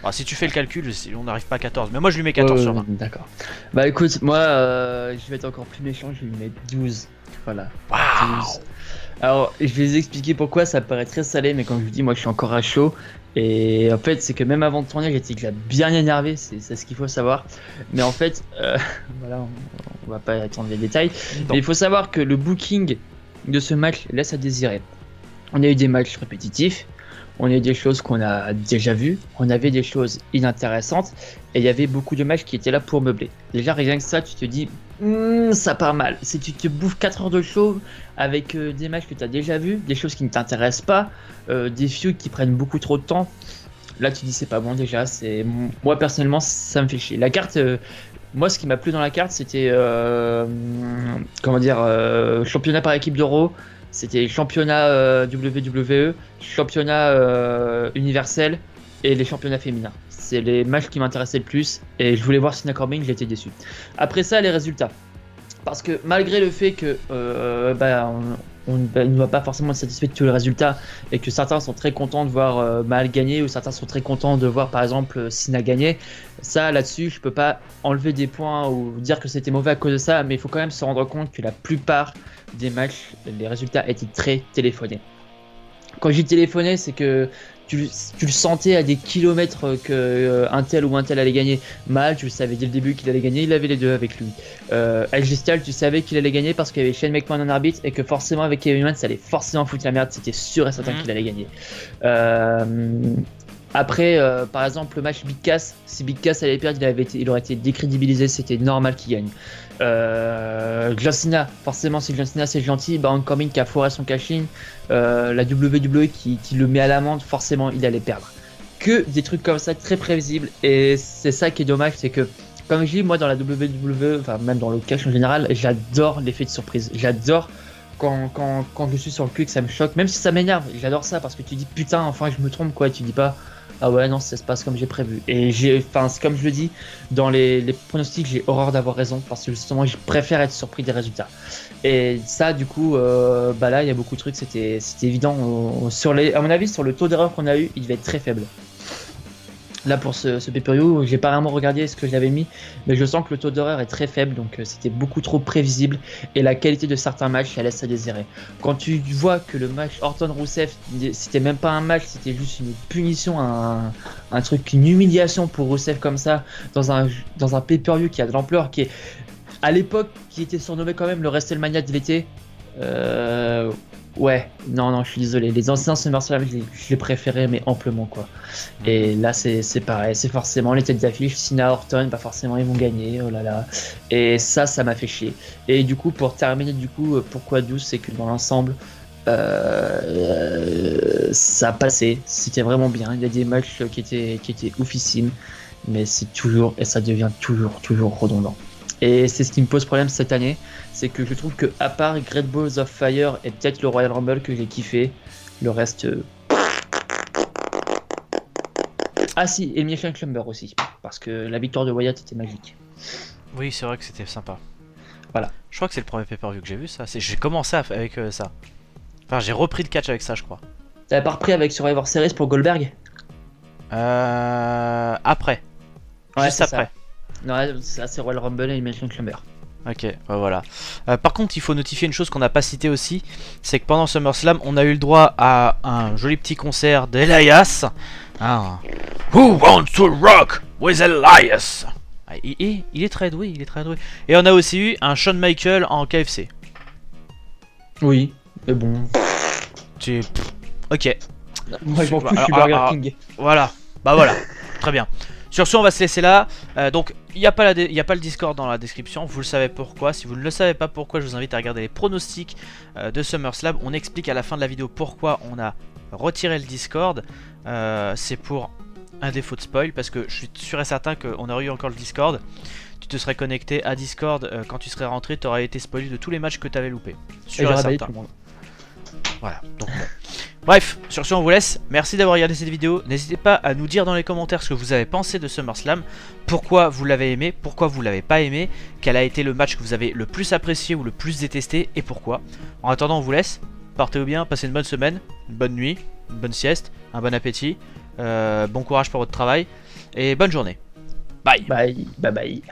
Alors, si tu fais le calcul, on n'arrive pas à 14, mais moi je lui mets 14 sur 20. D'accord. Bah écoute, moi je vais être encore plus méchant, je vais lui mettre 12. Voilà. Wow. 12. Alors je vais vous expliquer pourquoi ça paraît très salé, mais comme je vous dis, moi je suis encore à chaud. Et en fait, c'est que même avant de tourner, j'étais déjà bien énervé, c'est ce qu'il faut savoir. Mais en fait, voilà, on va pas attendre les détails. Non. Mais il faut savoir que le booking de ce match laisse à désirer. On a eu des matchs répétitifs. On a eu des choses qu'on a déjà vues, on avait des choses inintéressantes, et il y avait beaucoup de matchs qui étaient là pour meubler. Déjà, rien que ça, tu te dis, ça part mal. Si tu te bouffes 4 heures de show avec des matchs que tu as déjà vus, des choses qui ne t'intéressent pas, des feuds qui prennent beaucoup trop de temps, là tu dis c'est pas bon déjà. Moi personnellement, ça me fait chier. La carte, moi ce qui m'a plu dans la carte, c'était championnat par équipe d'Euro. C'était championnat WWE, championnat universel et les championnats féminins. C'est les matchs qui m'intéressaient le plus et je voulais voir Cena Corbin, j'étais déçu. Après ça, les résultats. Parce que malgré le fait que on ne va pas forcément être satisfait de tous les résultats et que certains sont très contents de voir Mahal gagner ou certains sont très contents de voir par exemple Cena gagner, ça là-dessus je peux pas enlever des points ou dire que c'était mauvais à cause de ça, mais il faut quand même se rendre compte que la plupart des matchs, les résultats étaient très téléphonés. Quand j'ai téléphoné, c'est que tu le sentais à des kilomètres que un tel ou un tel allait gagner. Mahal, tu le savais dès le début qu'il allait gagner, il avait les deux avec lui. LG Styles, tu savais qu'il allait gagner parce qu'il y avait Shane McMahon en arbitre et que forcément avec Kevin Owens, ça allait forcément foutre la merde, c'était sûr et certain qu'il allait gagner. Après, par exemple, le match Big Cass, si Big Cass allait perdre, il aurait été décrédibilisé, c'était normal qu'il gagne. John Cena, forcément, si John Cena c'est gentil, Baron Corbin qui a foiré son cash-in, la WWE qui le met à l'amende, forcément il allait perdre. Que des trucs comme ça très prévisibles, et c'est ça qui est dommage, c'est que comme je dis, moi dans la WWE, enfin même dans le cash en général, j'adore l'effet de surprise, j'adore quand je suis sur le cul, que ça me choque, même si ça m'énerve, j'adore ça parce que tu dis putain, enfin je me trompe quoi, tu dis pas ah ouais, non, ça se passe comme j'ai prévu. Et enfin, c'est comme je le dis, dans les pronostics, j'ai horreur d'avoir raison parce que justement, je préfère être surpris des résultats. Et ça, du coup, bah là, il y a beaucoup de trucs, c'était évident. À mon avis, sur le taux d'erreur qu'on a eu, il devait être très faible. Là pour ce pay-per-view, j'ai pas vraiment regardé ce que j'avais mis, mais je sens que le taux d'horreur est très faible, donc c'était beaucoup trop prévisible et la qualité de certains matchs, ça laisse à désirer. Quand tu vois que le match Orton-Rousseff, c'était même pas un match, c'était juste une punition, un truc, une humiliation pour Rousseff comme ça, dans un pay-per-view qui a de l'ampleur, qui est à l'époque, qui était surnommé quand même le WrestleMania de l'été. Ouais, non, je suis désolé. Les anciens SummerSlam, je les préférais, mais amplement, quoi. Et là, c'est pareil. C'est forcément les têtes d'affiche. Cena, Orton, pas forcément, ils vont gagner. Oh là là. Et ça m'a fait chier. Et du coup, pour terminer, pourquoi 12, c'est que dans l'ensemble, ça passait. C'était vraiment bien. Il y a des matchs qui étaient oufissimes. Mais c'est toujours, et ça devient toujours redondant. Et c'est ce qui me pose problème cette année, c'est que je trouve que à part Great Balls of Fire et peut-être le Royal Rumble que j'ai kiffé, le reste... Ah si, et Michael Clumber aussi, parce que la victoire de Wyatt était magique. Oui, c'est vrai que c'était sympa. Voilà. Je crois que c'est le premier pay-per-view que j'ai vu ça. J'ai commencé avec ça. Enfin, j'ai repris le catch avec ça, je crois. T'avais pas repris avec Survivor Series pour Goldberg? Après. Ouais, Juste après. Ça. Non, ça c'est Royal Rumble et Michael Clumber. Ok, voilà. Par contre, il faut notifier une chose qu'on n'a pas citée aussi, c'est que pendant SummerSlam, on a eu le droit à un joli petit concert d'Elias. Ah. Who wants to rock with Elias? Il est très doué, il est très doué. Et on a aussi eu un Shawn Michael en KFC. Oui, mais bon. Ok. Moi je m'en fous, je suis Burger King. Voilà, bah voilà, très bien. Sur ce, on va se laisser là. Donc, il n'y a pas le Discord dans la description. Vous le savez pourquoi. Si vous ne le savez pas pourquoi, je vous invite à regarder les pronostics de SummerSlam. On explique à la fin de la vidéo pourquoi on a retiré le Discord. C'est pour un défaut de spoil. Parce que je suis sûr et certain qu'on aurait eu encore le Discord. Tu te serais connecté à Discord quand tu serais rentré. Tu aurais été spoilé de tous les matchs que tu avais loupés. Sûr et certain. Voilà. Donc, bref, sur ce on vous laisse, merci d'avoir regardé cette vidéo, n'hésitez pas à nous dire dans les commentaires ce que vous avez pensé de SummerSlam, pourquoi vous l'avez aimé, pourquoi vous l'avez pas aimé, quel a été le match que vous avez le plus apprécié ou le plus détesté et pourquoi. En attendant on vous laisse, portez-vous bien, passez une bonne semaine, une bonne nuit, une bonne sieste, un bon appétit, bon courage pour votre travail et bonne journée. Bye. Bye.